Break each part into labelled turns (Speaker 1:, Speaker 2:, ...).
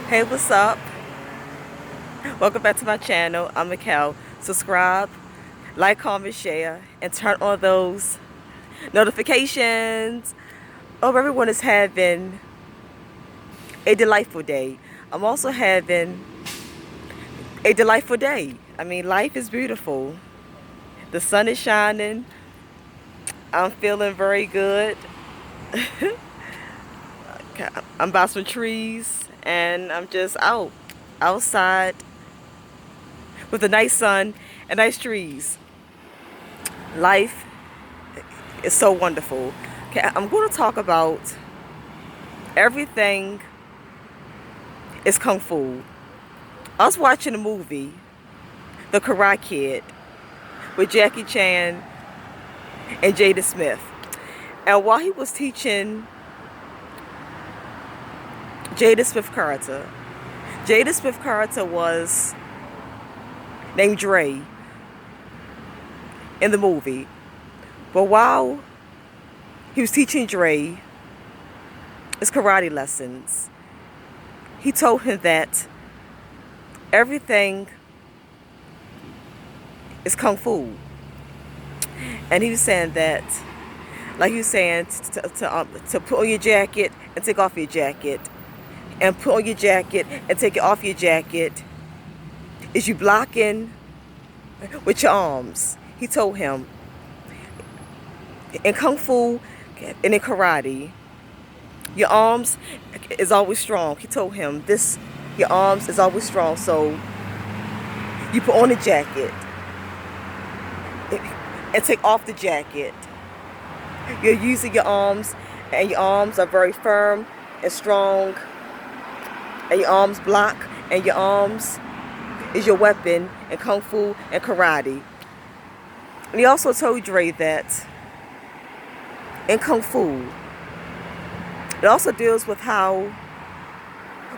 Speaker 1: Hey, what's up? Welcome back to my channel. I'm Mikkel. Subscribe, like, comment, share, and turn on those notifications. Hope everyone is having a delightful day. I'm also having a delightful day. I mean, life is beautiful. The sun is shining. I'm feeling very good. I'm by some trees and I'm just outside with a nice sun and nice trees. Life is so wonderful. Okay, I'm going to talk about everything is kung fu. I was watching a movie, The Karate Kid, with Jackie Chan and Jada Smith. And while he was teaching Jada Smith character was named Dre in the movie. But while he was teaching Dre his karate lessons, he told him that everything is kung fu. And he was saying that, like he was saying, to put on your jacket and take off your jacket, and put on your jacket and take it off your jacket, is you blocking with your arms. He told him, in kung fu and in karate, your arms is always strong. He told him this, your arms is always strong. So you put on the jacket and take off the jacket. You're using your arms, and your arms are very firm and strong, and your arms block, and your arms is your weapon in kung fu and karate. And he also told Dre that in kung fu, it also deals with how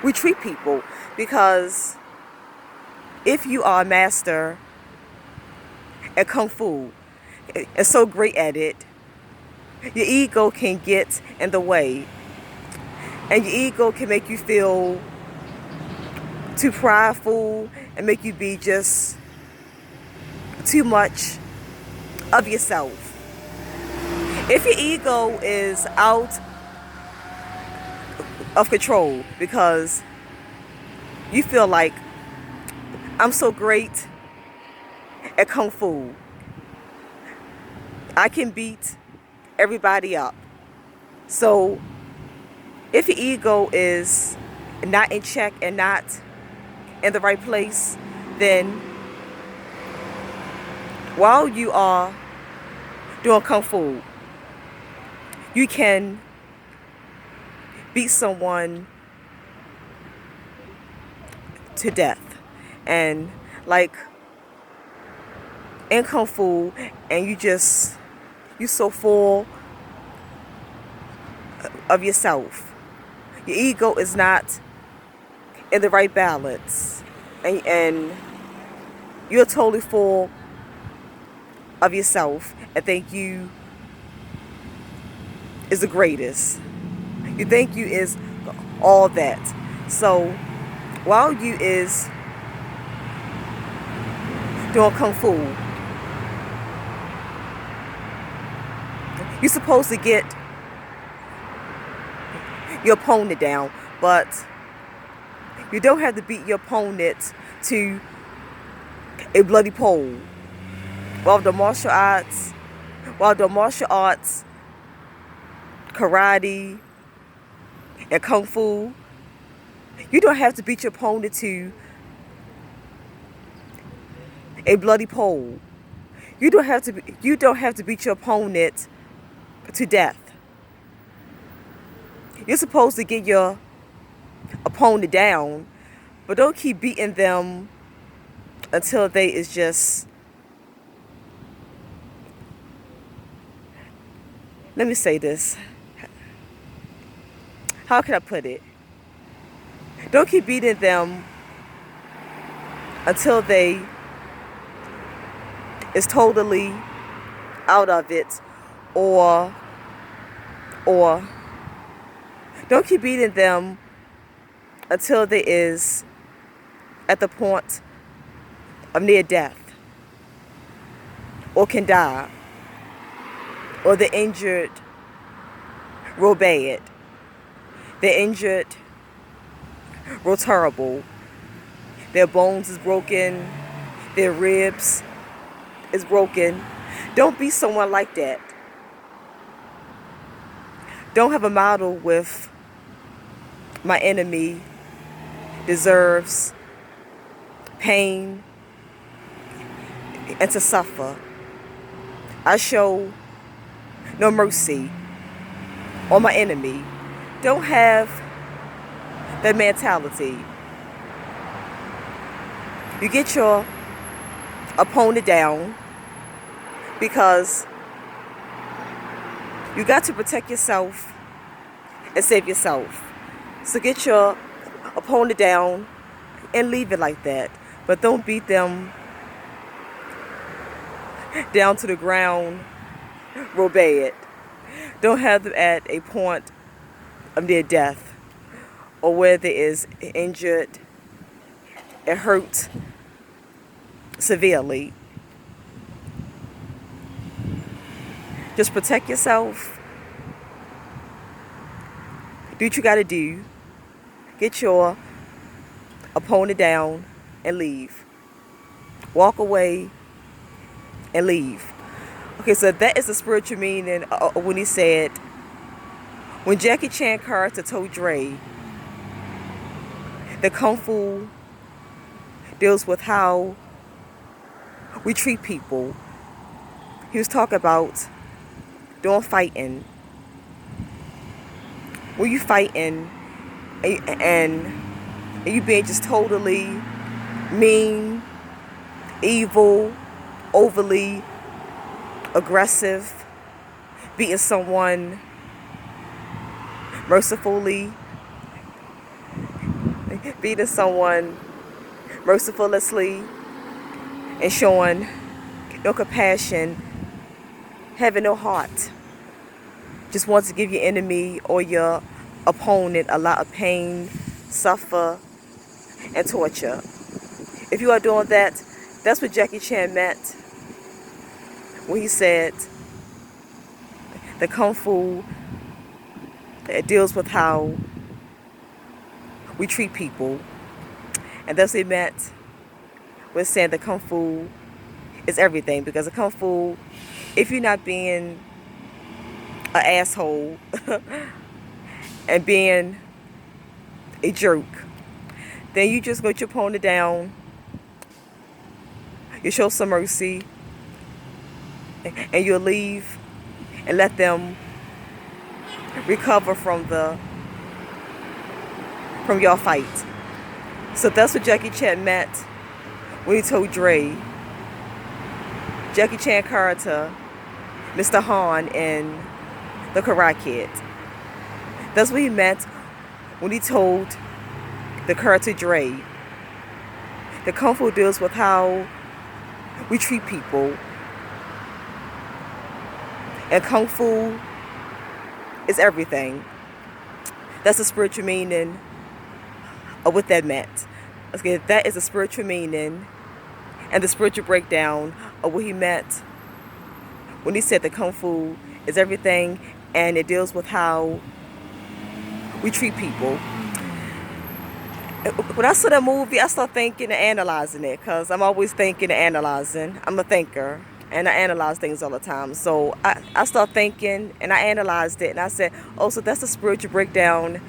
Speaker 1: we treat people, because if you are a master at kung fu and so great at it, your ego can get in the way, and your ego can make you feel too prideful and make you be just too much of yourself. If your ego is out of control because you feel like, I'm so great at kung fu, I can beat everybody up. So if your ego is not in check and not in the right place, then while you are doing kung fu, you can beat someone to death. And like in kung fu, and you so full of yourself, your ego is not in the right balance, and you're totally full of yourself and think you is the greatest. You think you is all that. So while you is doing kung fu, you're supposed to get your opponent down, but you don't have to beat your opponent to a bloody pole. While the martial arts, karate, and kung fu, you don't have to beat your opponent to a bloody pole. You don't have to beat your opponent to death. You're supposed to get your opponent down, but don't keep beating them until they is just, let me say this. How can I put it? Don't keep beating them until they is totally out of it, or don't keep beating them until there is at the point of near death, or can die, or the injured real bad, the injured real terrible, their bones is broken, their ribs is broken. Don't be someone like that. Don't have a model with my enemy deserves pain and to suffer. I show no mercy on my enemy. Don't have that mentality. You get your opponent down because you got to protect yourself and save yourself. So get your opponent down and leave it like that. But don't beat them down to the ground real bad. Don't have them at a point of near death or where there is injured and hurt severely. Just protect yourself. Do what you gotta do. Get your opponent down and leave. Walk away and leave. Okay, so that is the spiritual meaning when he said, when Jackie Chan character told Dre that Kung Fu deals with how we treat people, he was talking about doing fighting. When you fighting and you being just totally mean, evil, overly aggressive, beating someone mercifully, beating someone mercilessly, and showing no compassion, having no heart. Just wants to give your enemy or your opponent a lot of pain, suffer, and torture. If you are doing that, that's what Jackie Chan meant when he said the Kung Fu, it deals with how we treat people. And that's what he meant when saying the Kung Fu is everything. Because the Kung Fu, if you're not being an asshole and being a jerk, then you just let your opponent down, you show some mercy, and you'll leave and let them recover from your fight. So that's what Jackie Chan meant when he told Dre, Jackie Chan character, Mr. Han in The Karate Kid. That's what he meant when he told the character Dre, the Kung Fu deals with how we treat people. And Kung Fu is everything. That's the spiritual meaning of what that meant. Okay, that is the spiritual meaning and the spiritual breakdown of what he meant when he said that Kung Fu is everything and it deals with how we treat people. When I saw that movie, I started thinking and analyzing it, because I'm always thinking and analyzing. I'm a thinker, and I analyze things all the time. So I started thinking, and I analyzed it, and I said, oh, so that's the spiritual breakdown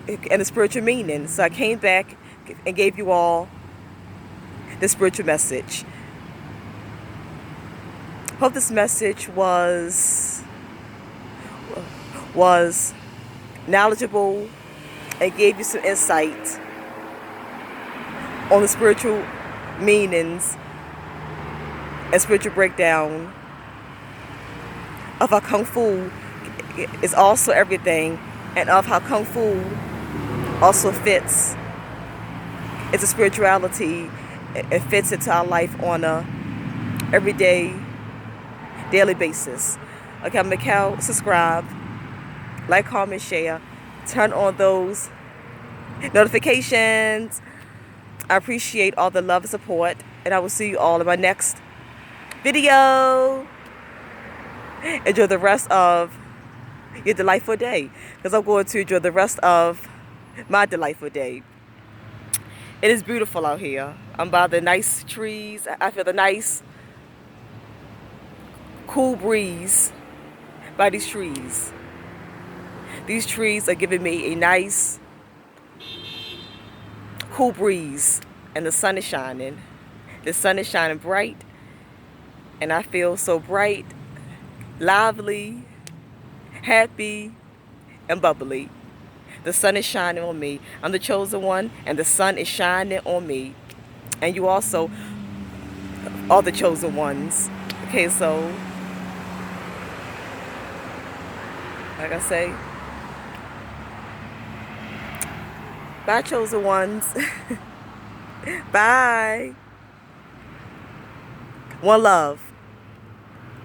Speaker 1: and the spiritual meaning. So I came back and gave you all the spiritual message. Hope this message was knowledgeable and gave you some insight on the spiritual meanings and spiritual breakdown of how Kung Fu is also everything, and of how Kung Fu also fits into spirituality and fits into our life on a everyday, daily basis. Okay, I'm Mikkel. Subscribe, like, comment, share, turn on those notifications. I appreciate all the love and support, and I will see you all in my next video. Enjoy the rest of your delightful day, because I'm going to enjoy the rest of my delightful day. It is beautiful out here. I'm by the nice trees. I feel the nice cool breeze by these trees. These trees are giving me a nice cool breeze, and the sun is shining. The sun is shining bright, and I feel so bright, lively, happy, and bubbly. The sun is shining on me. I'm the chosen one, and the sun is shining on me. And you also are the chosen ones. Okay, so, like I say, bye, chosen ones. Bye. One love.